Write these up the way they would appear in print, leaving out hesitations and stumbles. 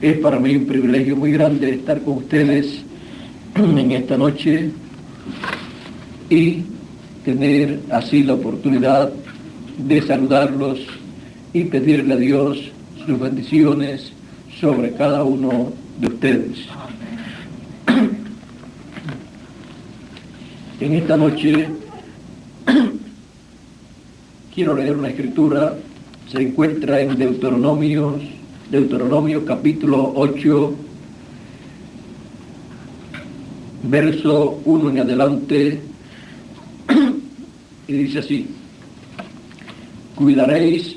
Es para mí un privilegio muy grande estar con ustedes en esta noche y tener así la oportunidad de saludarlos y pedirle a Dios sus bendiciones sobre cada uno de ustedes. En esta noche quiero leer una escritura, se encuentra en Deuteronomio capítulo 8, verso 1 en adelante, y dice así: cuidaréis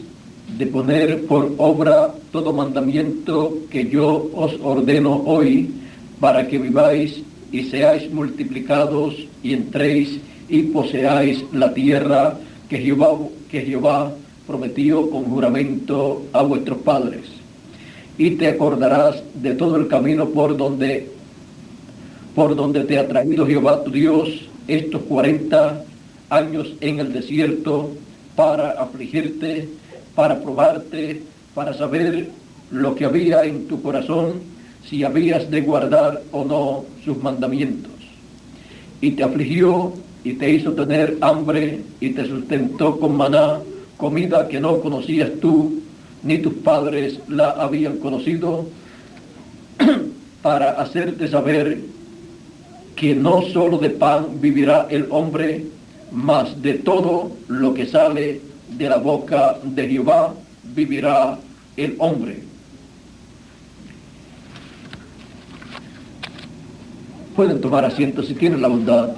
de poner por obra todo mandamiento que yo os ordeno hoy, para que viváis y seáis multiplicados y entréis y poseáis la tierra que Jehová prometió con juramento a vuestros padres. Y te acordarás de todo el camino por donde te ha traído Jehová tu Dios estos 40 años en el desierto, para afligirte, para probarte, para saber lo que había en tu corazón, si habías de guardar o no sus mandamientos. Y te afligió y te hizo tener hambre y te sustentó con maná, comida que no conocías tú, ni tus padres la habían conocido, para hacerte saber que no solo de pan vivirá el hombre, mas de todo lo que sale de la boca de Jehová vivirá el hombre. Pueden tomar asiento si tienen la bondad.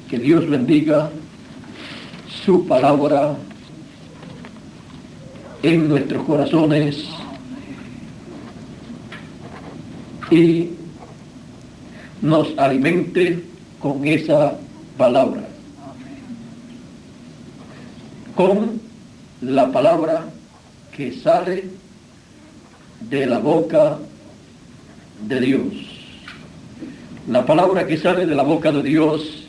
Que Dios bendiga su palabra en nuestros corazones y nos alimente con esa palabra, con la palabra que sale de la boca de Dios. La palabra que sale de la boca de Dios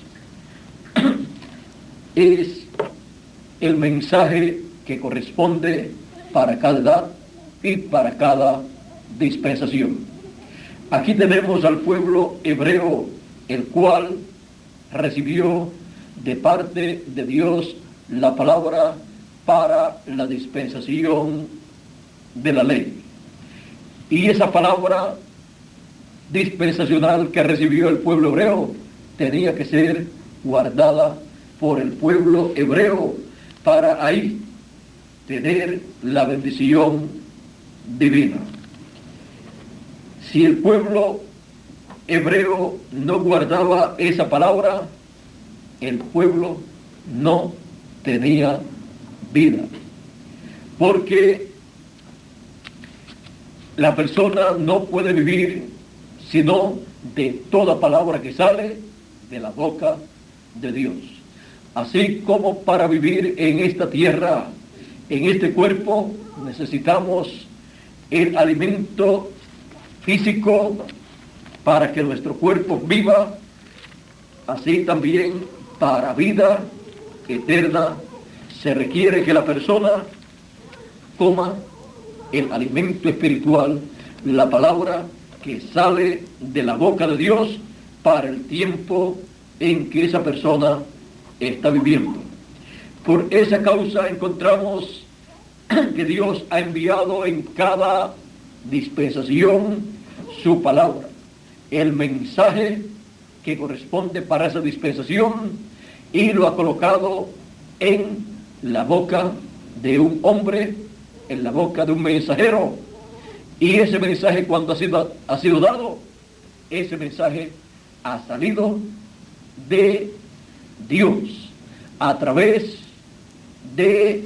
es el mensaje que corresponde para cada edad y para cada dispensación. Aquí tenemos al pueblo hebreo, el cual recibió de parte de Dios la palabra para la dispensación de la ley. Y esa palabra dispensacional que recibió el pueblo hebreo tenía que ser guardada por el pueblo hebreo para ahí tener la bendición divina. Si el pueblo hebreo no guardaba esa palabra, el pueblo no tenía vida, porque la persona no puede vivir sino de toda palabra que sale de la boca de Dios. Así como para vivir en esta tierra, en este cuerpo, necesitamos el alimento físico para que nuestro cuerpo viva, así también para vida eterna se requiere que la persona coma el alimento espiritual, la palabra que sale de la boca de Dios para el tiempo en que esa persona está viviendo. Por esa causa encontramos que Dios ha enviado en cada dispensación su palabra, el mensaje que corresponde para esa dispensación, y lo ha colocado en la boca de un hombre, en la boca de un mensajero. Y ese mensaje, cuando ha sido dado, ese mensaje ha salido de Dios a través de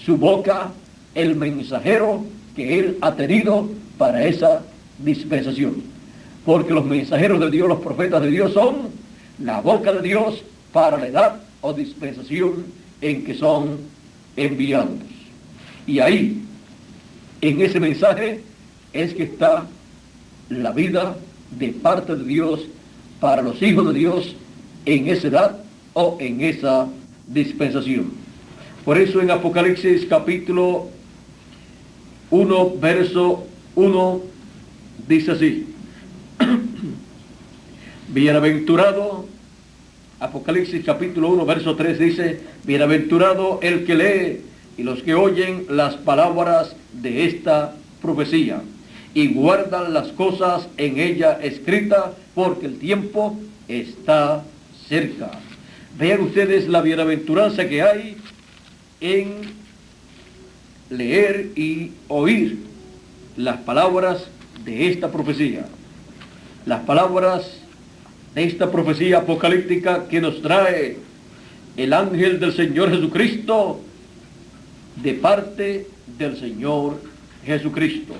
su boca, el mensajero que él ha tenido para esa dispensación. Porque los mensajeros de Dios, los profetas de Dios, son la boca de Dios para la edad o dispensación en que son enviados. Y ahí, en ese mensaje, es que está la vida de parte de Dios para los hijos de Dios en esa edad o en esa dispensación. Por eso en Apocalipsis capítulo 1, verso 1, dice así: bienaventurado, Apocalipsis capítulo 1, verso 3 dice: bienaventurado el que lee y los que oyen las palabras de esta profecía y guardan las cosas en ella escritas, porque el tiempo está cerca. Vean ustedes la bienaventuranza que hay en leer y oír las palabras de esta profecía. Las palabras de esta profecía apocalíptica que nos trae el ángel del Señor Jesucristo de parte del Señor Jesucristo.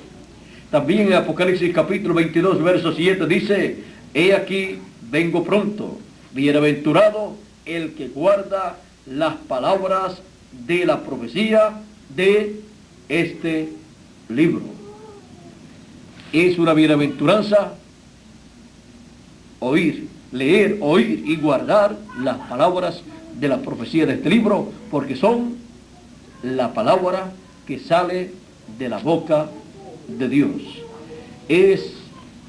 También en Apocalipsis capítulo 22, verso 7 dice: he aquí, vengo pronto, bienaventurado el que guarda las palabras de la profecía de este libro. Es una bienaventuranza oír, leer, oír y guardar las palabras de la profecía de este libro, porque son la palabra que sale de la boca de Dios. Es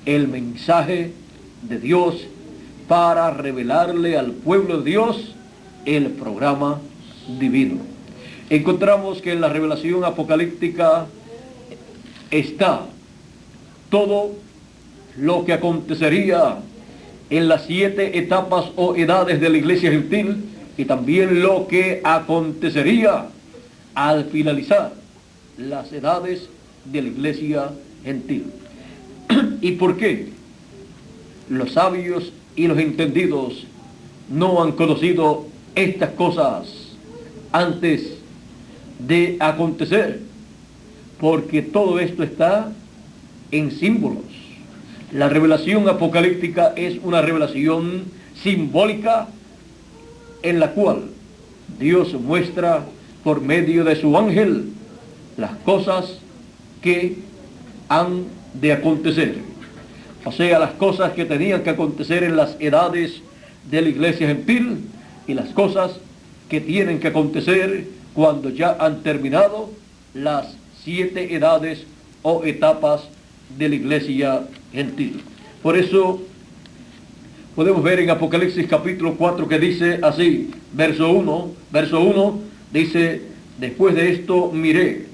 el mensaje de Dios para revelarle al pueblo de Dios el programa divino. Encontramos que en la revelación apocalíptica está todo lo que acontecería en las 7 etapas o edades de la iglesia gentil, y también lo que acontecería al finalizar las edades de la iglesia gentil. ¿Y por qué los sabios y los entendidos no han conocido estas cosas antes de acontecer? Porque todo esto está en símbolos. La revelación apocalíptica es una revelación simbólica en la cual Dios muestra por medio de su ángel las cosas que han de acontecer. O sea, las cosas que tenían que acontecer en las edades de la iglesia gentil y las cosas que tienen que acontecer cuando ya han terminado las 7 edades o etapas de la iglesia gentil. Por eso podemos ver en Apocalipsis capítulo 4 que dice así, verso 1 dice: después de esto miré.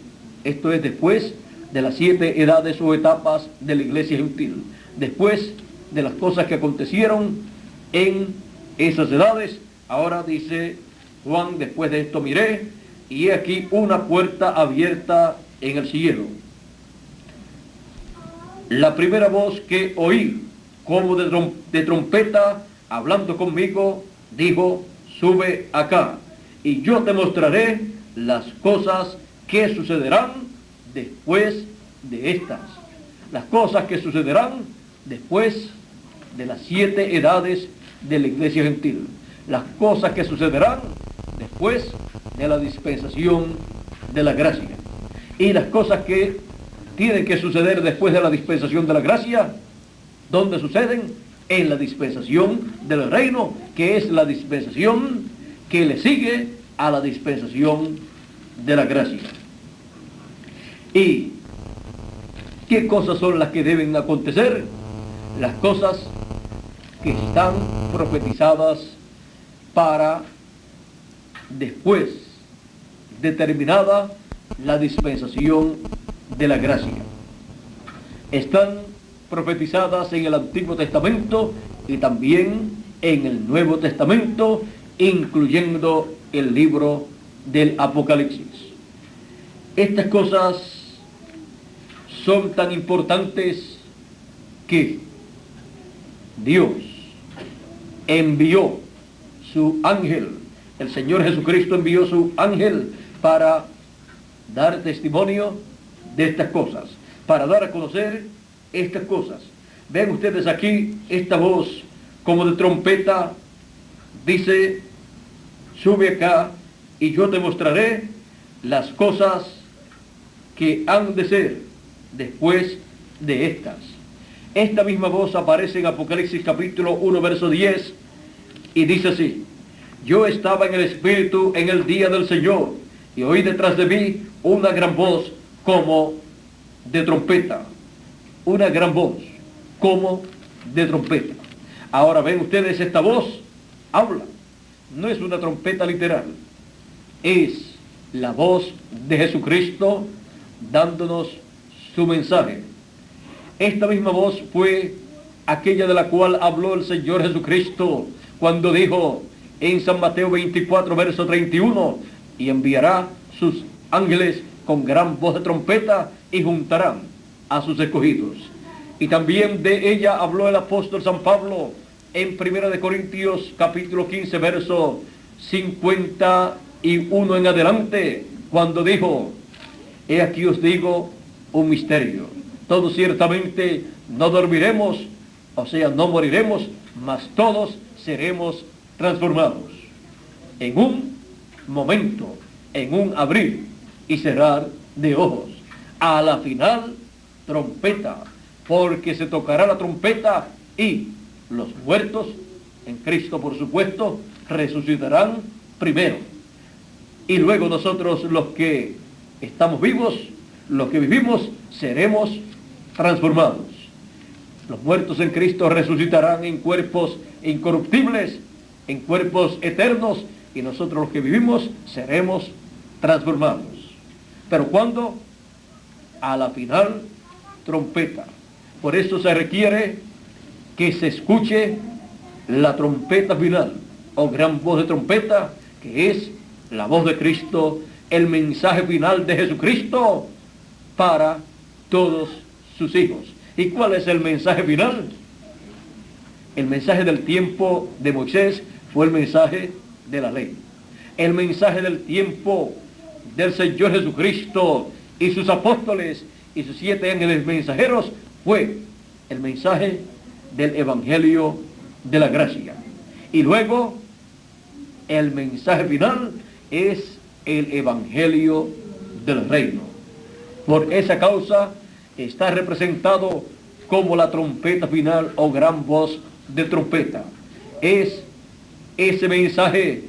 Esto es después de las 7 edades o etapas de la iglesia gentil. Después de las cosas que acontecieron en esas edades, ahora dice Juan: después de esto miré, y he aquí una puerta abierta en el cielo. La primera voz que oí, como de trompeta, hablando conmigo, dijo: sube acá, y yo te mostraré las cosas que sucederán después de estas. Las cosas que sucederán después de las 7 edades de la iglesia gentil. Las cosas que sucederán después de la dispensación de la gracia. Y las cosas que tienen que suceder después de la dispensación de la gracia, ¿dónde suceden? En la dispensación del reino, que es la dispensación que le sigue a la dispensación de la gracia. ¿Y qué cosas son las que deben acontecer? Las cosas que están profetizadas para después de terminada la dispensación de la gracia. Están profetizadas en el Antiguo Testamento y también en el Nuevo Testamento, incluyendo el libro del Apocalipsis. Estas cosas son tan importantes que Dios envió su ángel, el Señor Jesucristo envió su ángel para dar testimonio de estas cosas, para dar a conocer estas cosas. Ven ustedes aquí esta voz como de trompeta, dice: sube acá y yo te mostraré las cosas que han de ser después de estas. Esta misma voz aparece en Apocalipsis capítulo 1, verso 10, y dice así: yo estaba en el Espíritu en el día del Señor, y oí detrás de mí una gran voz como de trompeta. una gran voz, como de trompeta. Ahora ven ustedes, esta voz habla. No es una trompeta literal. Es la voz de Jesucristo dándonos su mensaje. Esta misma voz fue aquella de la cual habló el Señor Jesucristo cuando dijo en San Mateo 24, verso 31, y enviará sus ángeles con gran voz de trompeta y juntarán a sus escogidos. Y también de ella habló el apóstol San Pablo en 1 Corintios capítulo 15, verso 51 en adelante, cuando dijo: he aquí os digo un misterio. Todos ciertamente no dormiremos, o sea, no moriremos, mas todos seremos transformados. En un momento, en un abrir y cerrar de ojos. A la final, trompeta, porque se tocará la trompeta y los muertos, en Cristo por supuesto, resucitarán primero. Y luego nosotros, los que estamos vivos, los que vivimos, seremos transformados. Los muertos en Cristo resucitarán en cuerpos incorruptibles, en cuerpos eternos, y nosotros los que vivimos seremos transformados. Pero ¿cuándo? A la final, trompeta. Por eso se requiere que se escuche la trompeta final, o gran voz de trompeta, que es la voz de Cristo, el mensaje final de Jesucristo para todos sus hijos. ¿Y cuál es el mensaje final? El mensaje del tiempo de Moisés fue el mensaje de la ley. El mensaje del tiempo del Señor Jesucristo y sus apóstoles y sus 7 ángeles mensajeros fue el mensaje del Evangelio de la gracia. Y luego el mensaje final es el Evangelio del reino. Por esa causa está representado como la trompeta final o gran voz de trompeta. Es ese mensaje,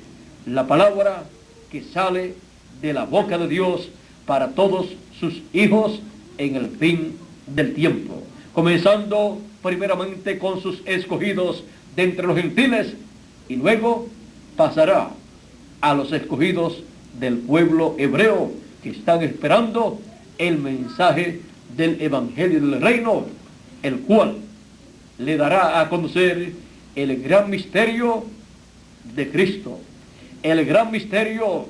la palabra que sale de la boca de Dios para todos sus hijos en el fin del tiempo. Comenzando primeramente con sus escogidos de entre los gentiles y luego pasará a los escogidos del pueblo hebreo que están esperando el mensaje del Evangelio del reino, el cual le dará a conocer el gran misterio de Cristo, el gran misterio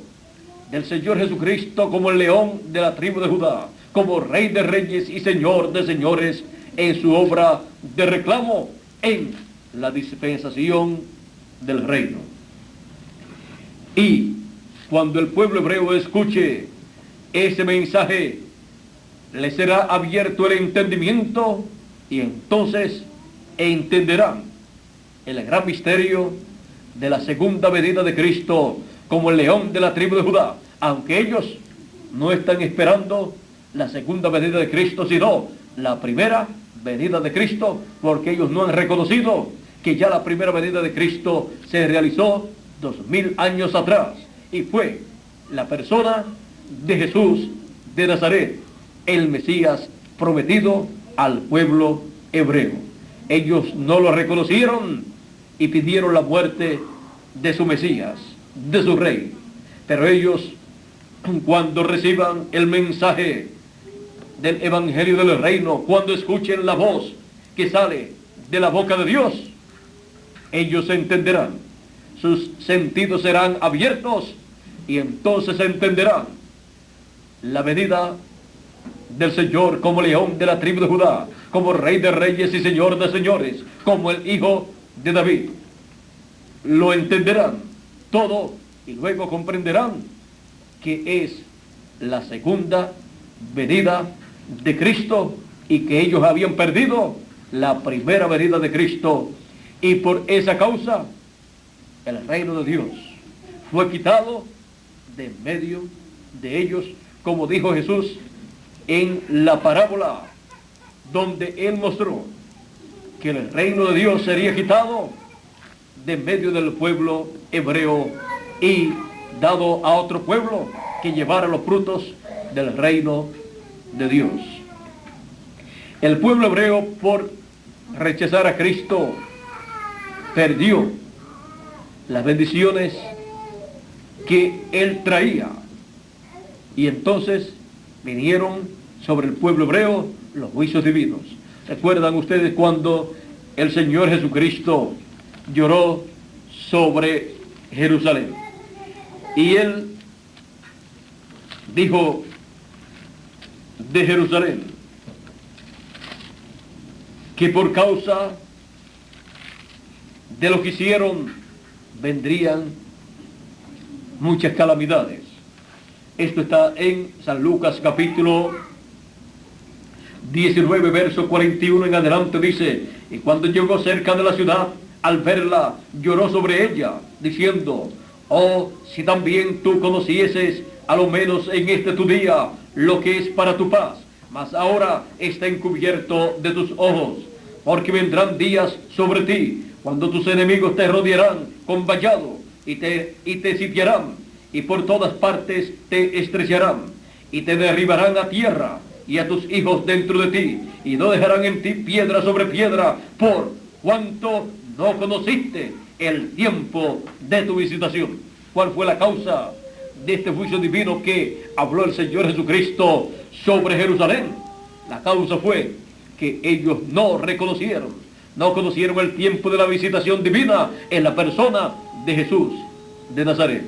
del Señor Jesucristo como el león de la tribu de Judá, como Rey de reyes y Señor de señores en su obra de reclamo en la dispensación del reino. Y cuando el pueblo hebreo escuche ese mensaje, le será abierto el entendimiento y entonces entenderán el gran misterio de la segunda venida de Cristo como el león de la tribu de Judá, aunque ellos no están esperando la segunda venida de Cristo, sino la primera venida de Cristo, porque ellos no han reconocido que ya la primera venida de Cristo se realizó 2000 años atrás, y fue la persona de Jesús de Nazaret, el Mesías prometido al pueblo hebreo. Ellos no lo reconocieron y pidieron la muerte de su Mesías, de su Rey. Pero ellos, cuando reciban el mensaje del Evangelio del reino, cuando escuchen la voz que sale de la boca de Dios, ellos entenderán, sus sentidos serán abiertos y entonces entenderán la venida del Señor como león de la tribu de Judá, como Rey de reyes y Señor de señores, como el Hijo de David. Lo entenderán todo y luego comprenderán que es la segunda venida de Cristo y que ellos habían perdido la primera venida de Cristo, y por esa causa el reino de Dios fue quitado de en medio de ellos, como dijo Jesús en la parábola donde él mostró que el reino de Dios sería quitado de en medio del pueblo hebreo y dado a otro pueblo que llevara los frutos del reino de Dios. El pueblo hebreo, por rechazar a Cristo, perdió las bendiciones que Él traía. Y entonces vinieron sobre el pueblo hebreo los juicios divinos. ¿Recuerdan ustedes cuando el Señor Jesucristo lloró sobre Jerusalén? Y Él dijo de Jerusalén que por causa de lo que hicieron vendrían muchas calamidades. Esto está en San Lucas capítulo 19, verso 41 en adelante. Dice: y cuando llegó cerca de la ciudad, al verla, lloró sobre ella, diciendo: oh, si también tú conocieses, a lo menos en este tu día, lo que es para tu paz, mas ahora está encubierto de tus ojos, porque vendrán días sobre ti, cuando tus enemigos te rodearán con vallado, y te sitiarán, y por todas partes te estrecharán, y te derribarán a tierra, y a tus hijos dentro de ti, y no dejarán en ti piedra sobre piedra, por cuanto no conociste el tiempo de tu visitación. ¿Cuál fue la causa de este juicio divino que habló el Señor Jesucristo sobre Jerusalén? La causa fue que ellos no conocieron el tiempo de la visitación divina en la persona de Jesús de Nazaret.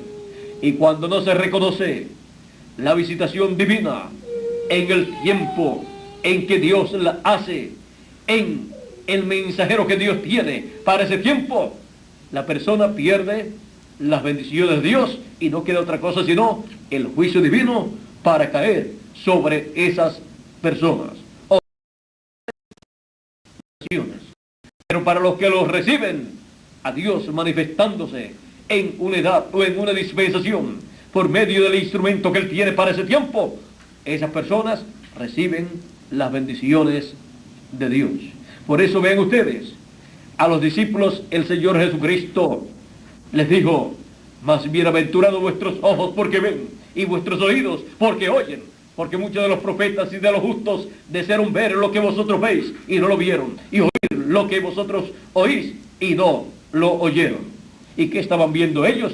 Y cuando no se reconoce la visitación divina en el tiempo en que Dios la hace, en el mensajero que Dios tiene para ese tiempo, la persona pierde las bendiciones de Dios y no queda otra cosa sino el juicio divino para caer sobre esas personas. Pero para los que los reciben a Dios manifestándose en una edad o en una dispensación por medio del instrumento que Él tiene para ese tiempo, esas personas reciben las bendiciones de Dios. Por eso vean ustedes, a los discípulos el Señor Jesucristo les dijo: más bienaventurados vuestros ojos porque ven, y vuestros oídos porque oyen, porque muchos de los profetas y de los justos desearon ver lo que vosotros veis y no lo vieron, y oír lo que vosotros oís y no lo oyeron. ¿Y qué estaban viendo ellos?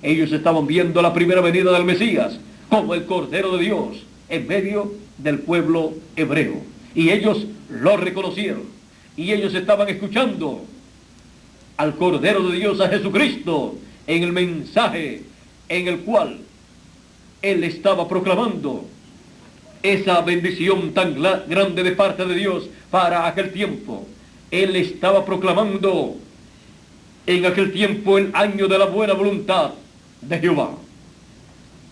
Ellos estaban viendo la primera venida del Mesías como el Cordero de Dios en medio del pueblo hebreo, y ellos lo reconocieron, y ellos estaban escuchando al Cordero de Dios, a Jesucristo, en el mensaje en el cual Él estaba proclamando esa bendición tan grande de parte de Dios para aquel tiempo. Él estaba proclamando en aquel tiempo el año de la buena voluntad de Jehová.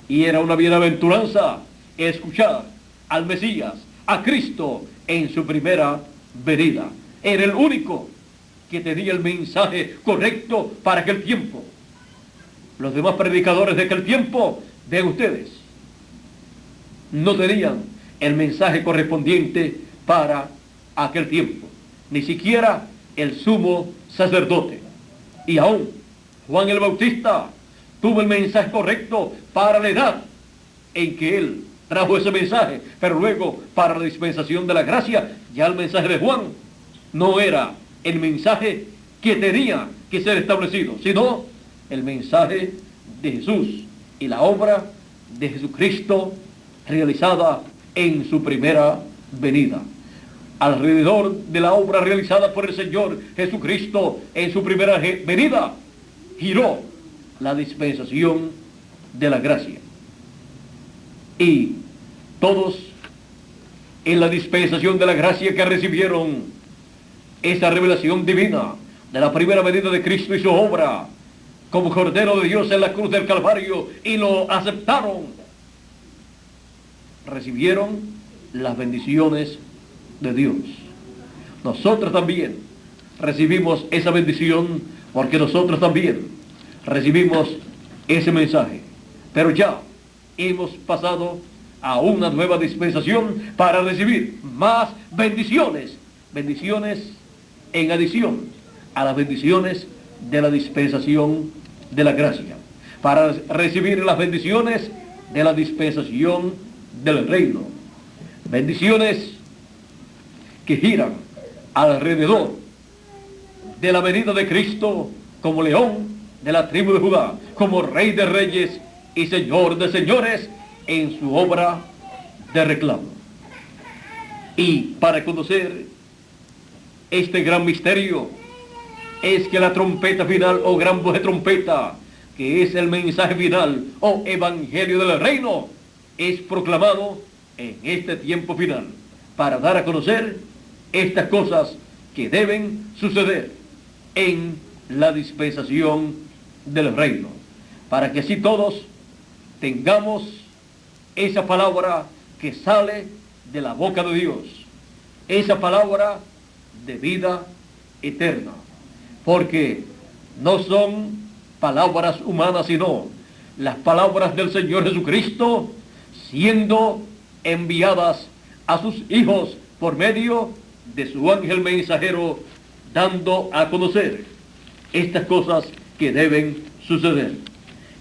Y era una bienaventuranza escuchar al Mesías, a Cristo, en su primera venida. Era el único que tenía el mensaje correcto para aquel tiempo. Los demás predicadores de aquel tiempo, vean ustedes, no tenían el mensaje correspondiente para aquel tiempo. Ni siquiera el sumo sacerdote. Y aún Juan el Bautista tuvo el mensaje correcto para la edad en que él trajo ese mensaje, pero luego para la dispensación de la gracia, ya el mensaje de Juan no era el mensaje que tenía que ser establecido, sino el mensaje de Jesús y la obra de Jesucristo realizada en su primera venida. Alrededor de la obra realizada por el Señor Jesucristo en su primera venida, giró la dispensación de la gracia. Y todos en la dispensación de la gracia que recibieron esa revelación divina de la primera venida de Cristo y su obra como Cordero de Dios en la cruz del Calvario, y lo aceptaron, recibieron las bendiciones de Dios. Nosotros también recibimos esa bendición porque nosotros también recibimos ese mensaje. Pero ya hemos pasado a una nueva dispensación para recibir más bendiciones. Bendiciones en adición a las bendiciones de la dispensación de la gracia. Para recibir las bendiciones de la dispensación del reino. Bendiciones que giran alrededor de la venida de Cristo como león de la tribu de Judá, como Rey de reyes y Señor de señores en su obra de reclamo. Y para conocer este gran misterio es que la trompeta final o gran voz de trompeta, que es el mensaje final o evangelio del reino, es proclamado en este tiempo final para dar a conocer estas cosas que deben suceder en la dispensación del reino, para que así todos tengamos esa palabra que sale de la boca de Dios, esa palabra de vida eterna, porque no son palabras humanas, sino las palabras del Señor Jesucristo siendo enviadas a sus hijos por medio de su ángel mensajero, dando a conocer estas cosas que deben suceder.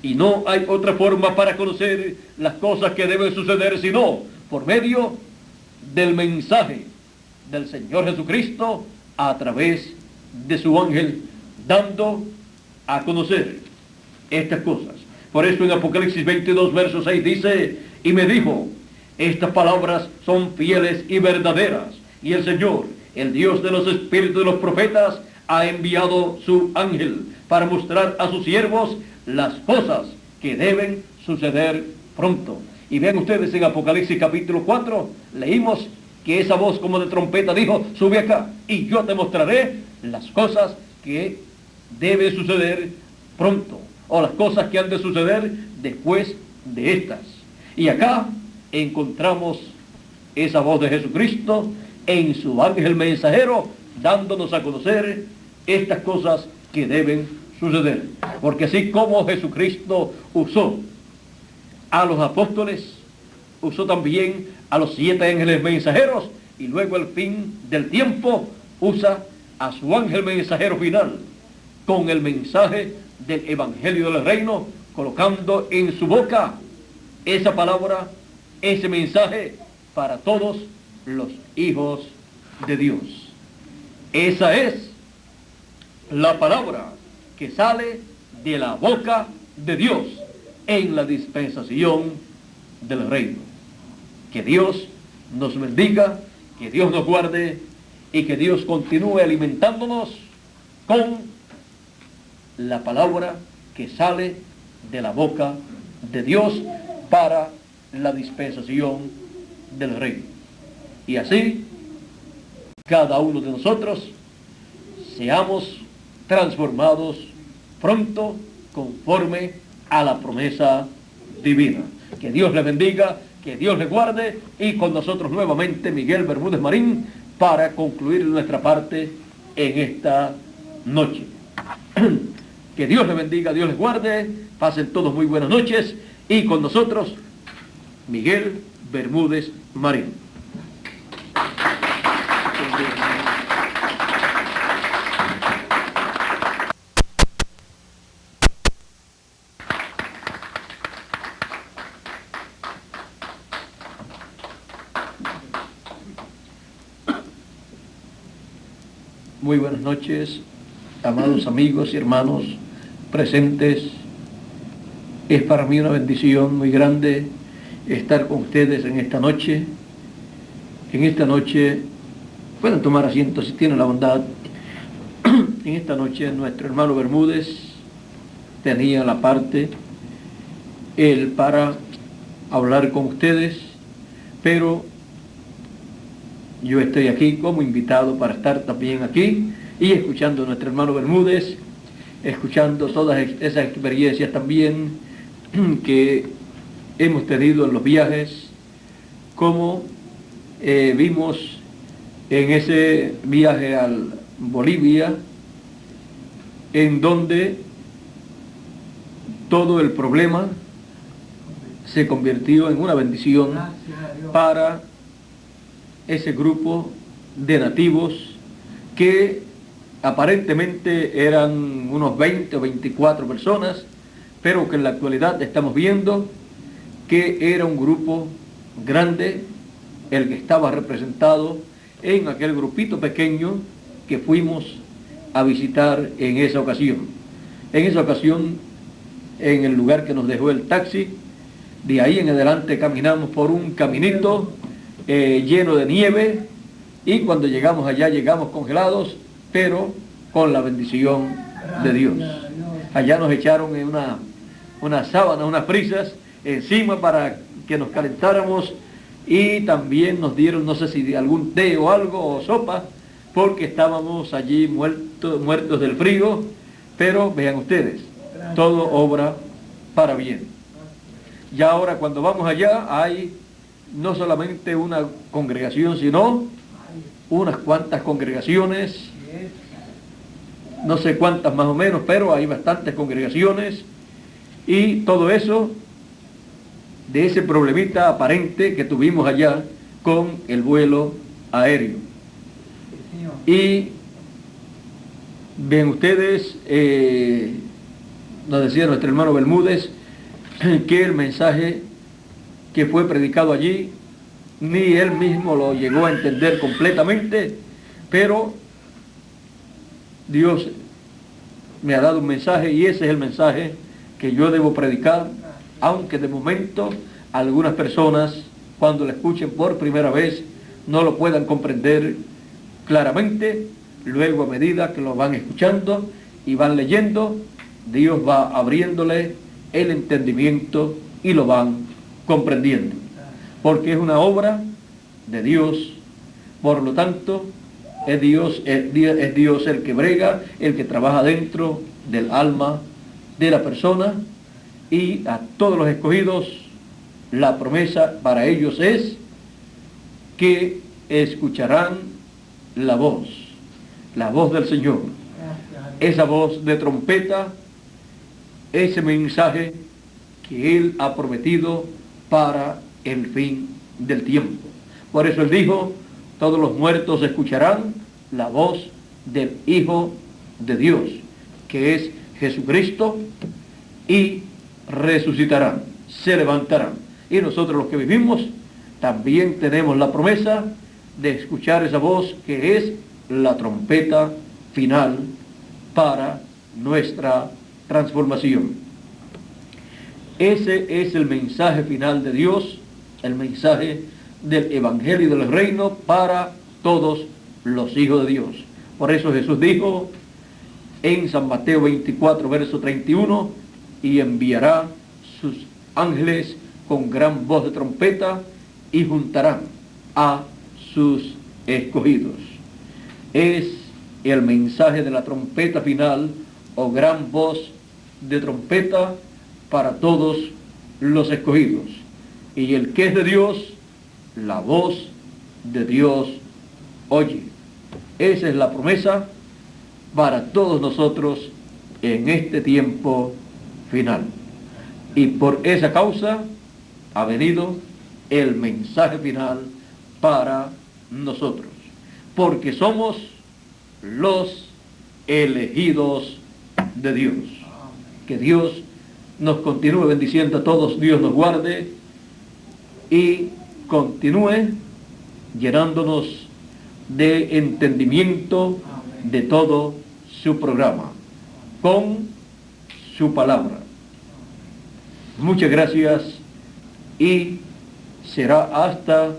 Y no hay otra forma para conocer las cosas que deben suceder sino por medio del mensaje del Señor Jesucristo a través de su ángel, dando a conocer estas cosas. Por eso en Apocalipsis 22, verso 6 dice: y me dijo, estas palabras son fieles y verdaderas, y el Señor, el Dios de los espíritus de los profetas, ha enviado su ángel para mostrar a sus siervos las cosas que deben suceder pronto. Y vean ustedes en Apocalipsis capítulo 4, leímos que esa voz como de trompeta dijo: sube acá y yo te mostraré las cosas que deben suceder pronto, o las cosas que han de suceder después de estas. Y acá encontramos esa voz de Jesucristo en su ángel mensajero, dándonos a conocer estas cosas que deben suceder. Porque así como Jesucristo usó a los apóstoles, usó también a los 7 ángeles mensajeros, y luego al fin del tiempo usa a su ángel mensajero final con el mensaje del evangelio del reino, colocando en su boca esa palabra, ese mensaje para todos los hijos de Dios. Esa es la palabra que sale de la boca de Dios en la dispensación del reino. Que Dios nos bendiga, que Dios nos guarde y que Dios continúe alimentándonos con la palabra que sale de la boca de Dios para la dispensación del reino. Y así, cada uno de nosotros seamos transformados pronto conforme a la promesa divina. Que Dios les bendiga, que Dios les guarde, y con nosotros nuevamente Miguel Bermúdez Marín para concluir nuestra parte en esta noche. Que Dios les bendiga, Dios les guarde, pasen todos muy buenas noches, y con nosotros Miguel Bermúdez Marín. Muy buenas noches, amados amigos y hermanos presentes. Es para mí una bendición muy grande estar con ustedes en esta noche. En esta noche, pueden tomar asiento si tienen la bondad. En esta noche nuestro hermano Bermúdez tenía la parte, él para hablar con ustedes, pero yo estoy aquí como invitado para estar también aquí y escuchando a nuestro hermano Bermúdez, escuchando todas esas experiencias también que hemos tenido en los viajes, como vimos en ese viaje a Bolivia, en donde todo el problema se convirtió en una bendición para ese grupo de nativos que aparentemente eran unos 20 o 24 personas, pero que en la actualidad estamos viendo que era un grupo grande el que estaba representado en aquel grupito pequeño que fuimos a visitar en esa ocasión. En esa ocasión, en el lugar que nos dejó el taxi, de ahí en adelante caminamos por un caminito lleno de nieve, y cuando llegamos allá llegamos congelados, pero con la bendición de Dios. Allá nos echaron en una sábana, unas frisas encima para que nos calentáramos, y también nos dieron, no sé si algún té o algo, o sopa, porque estábamos allí muertos del frío. Pero vean ustedes, todo obra para bien. Ya ahora cuando vamos allá hay no solamente una congregación, sino unas cuantas congregaciones, no sé cuántas más o menos, pero hay bastantes congregaciones, y todo eso de ese problemita aparente que tuvimos allá con el vuelo aéreo. Y ven ustedes, nos decía nuestro hermano Bermúdez, que el mensaje que fue predicado allí, ni él mismo lo llegó a entender completamente, pero Dios me ha dado un mensaje, y ese es el mensaje que yo debo predicar, aunque de momento algunas personas, cuando lo escuchen por primera vez, no lo puedan comprender claramente. Luego, a medida que lo van escuchando y van leyendo, Dios va abriéndole el entendimiento y lo van comprendiendo, porque es una obra de Dios. Por lo tanto, es Dios el que brega, el que trabaja dentro del alma de la persona, y a todos los escogidos la promesa para ellos es que escucharán la voz del Señor, esa voz de trompeta, ese mensaje que Él ha prometido para el fin del tiempo. Por eso Él dijo: todos los muertos escucharán la voz del Hijo de Dios, que es Jesucristo, y resucitarán, se levantarán. Y nosotros, los que vivimos, también tenemos la promesa de escuchar esa voz, que es la trompeta final para nuestra transformación. Ese es el mensaje final de Dios, el mensaje del Evangelio y del Reino para todos los hijos de Dios. Por eso Jesús dijo en San Mateo 24, verso 31, y enviará sus ángeles con gran voz de trompeta, y juntarán a sus escogidos. Es el mensaje de la trompeta final, o gran voz de trompeta, para todos los escogidos. Y el que es de Dios, la voz de Dios oye. Esa es la promesa para todos nosotros en este tiempo final. Y por esa causa ha venido el mensaje final para nosotros, porque somos los elegidos de Dios. Que Dios nos continúe bendiciendo a todos, Dios nos guarde y continúe llenándonos de entendimiento de todo su programa, con su palabra. Muchas gracias, y será hasta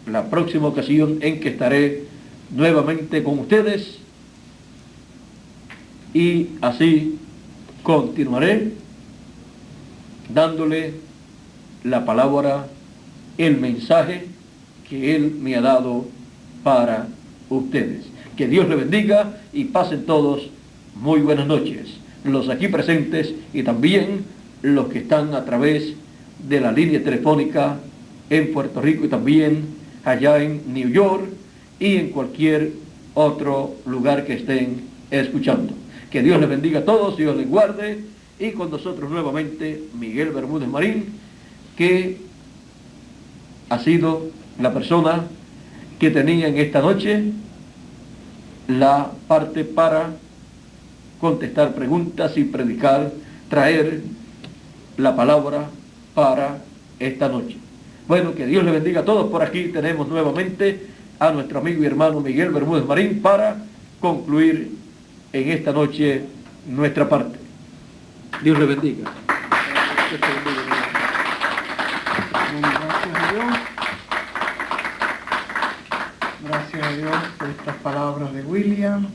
la próxima ocasión en que estaré nuevamente con ustedes, y así continuaré dándole la palabra, el mensaje que Él me ha dado para ustedes. Que Dios les bendiga y pasen todos muy buenas noches, los aquí presentes y también los que están a través de la línea telefónica en Puerto Rico, y también allá en New York y en cualquier otro lugar que estén escuchando. Que Dios les bendiga a todos, Dios les guarde, y con nosotros nuevamente Miguel Bermúdez Marín, que ha sido la persona que tenía en esta noche la parte para contestar preguntas y predicar, traer la palabra para esta noche. Bueno, que Dios les bendiga a todos. Por aquí tenemos nuevamente a nuestro amigo y hermano Miguel Bermúdez Marín para concluir en esta noche nuestra parte. Dios le bendiga. Dios te bendiga. Gracias a Dios. Gracias a Dios por estas palabras de William.